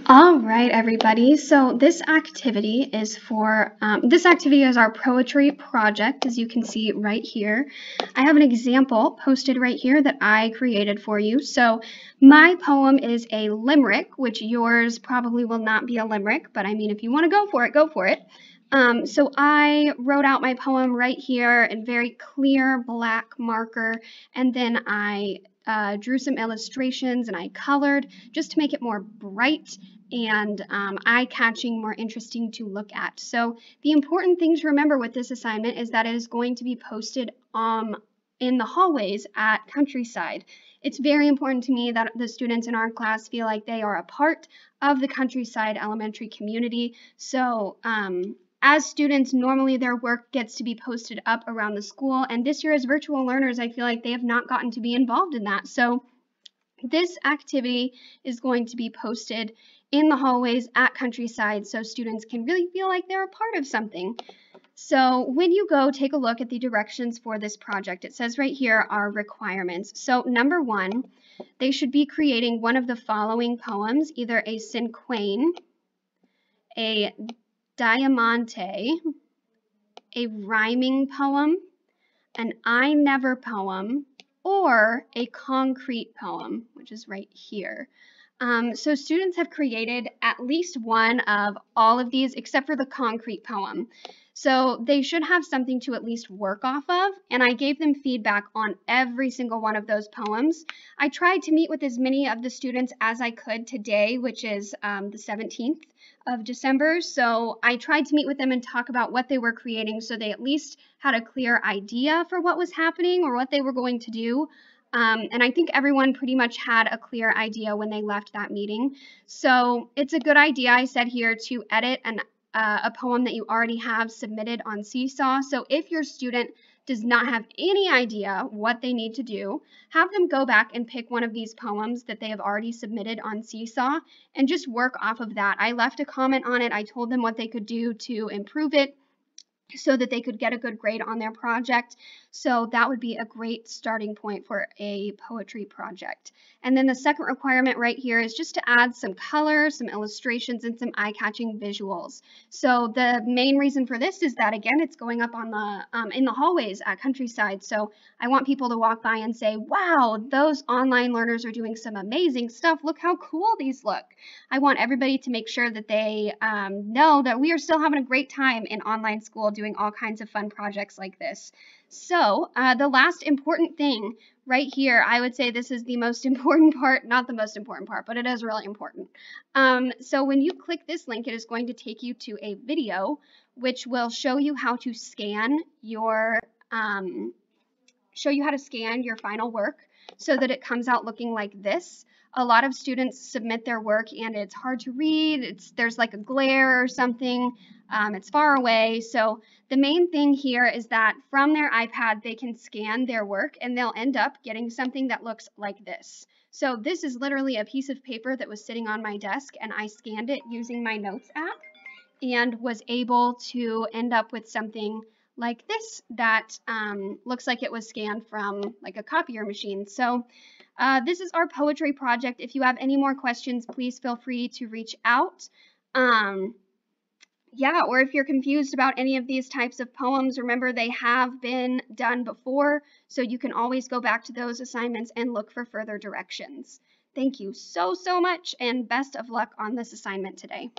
All right, everybody. So this activity is our poetry project, as you can see right here. I have an example posted right here that I created for you. So my poem is a limerick, which yours probably will not be a limerick, but I mean, if you want to go for it, go for it. So I wrote out my poem right here in very clear black marker, and then I drew some illustrations and I colored just to make it more bright and eye-catching, more interesting to look at. So the important thing to remember with this assignment is that it is going to be posted in the hallways at Countryside. It's very important to me that the students in our class feel like they are a part of the Countryside Elementary community. So as students, normally their work gets to be posted up around the school, and this year as virtual learners, I feel like they have not gotten to be involved in that. So this activity is going to be posted in the hallways at Countryside so students can really feel like they're a part of something. So when you go take a look at the directions for this project, it says right here are requirements. So number 1, they should be creating one of the following poems, either a cinquain, a diamante, a rhyming poem, an I never poem, or a concrete poem, which is right here. So students have created at least one of all of these except for the concrete poem. So they should have something to at least work off of, and I gave them feedback on every single one of those poems. I tried to meet with as many of the students as I could today, which is the 17th of December. So I tried to meet with them and talk about what they were creating so they at least had a clear idea for what was happening or what they were going to do. And I think everyone pretty much had a clear idea when they left that meeting. So it's a good idea, I said here, to edit a poem that you already have submitted on Seesaw. So if your student does not have any idea what they need to do, have them go back and pick one of these poems that they have already submitted on Seesaw and just work off of that. I left a comment on it. I told them what they could do to improve it so that they could get a good grade on their project. So that would be a great starting point for a poetry project. And then the second requirement right here is just to add some color, some illustrations, and some eye-catching visuals. So the main reason for this is that, again, it's going up on the in the hallways at Countryside. So I want people to walk by and say, wow, those online learners are doing some amazing stuff. Look how cool these look. I want everybody to make sure that they know that we are still having a great time in online school doing all kinds of fun projects like this. So the last important thing right here, I would say this is the most important part, not the most important part, but it is really important. So when you click this link, it is going to take you to a video which will show you how to scan your final work so that it comes out looking like this. A lot of students submit their work and it's hard to read. There's like a glare or something. It's far away. So the main thing here is that from their iPad, they can scan their work and they'll end up getting something that looks like this. So this is literally a piece of paper that was sitting on my desk and I scanned it using my Notes app and was able to end up with something like this that looks like it was scanned from like a copier machine. So this is our poetry project. If you have any more questions, please feel free to reach out. Yeah, or if you're confused about any of these types of poems, remember they have been done before, so you can always go back to those assignments and look for further directions. Thank you so much, and best of luck on this assignment today.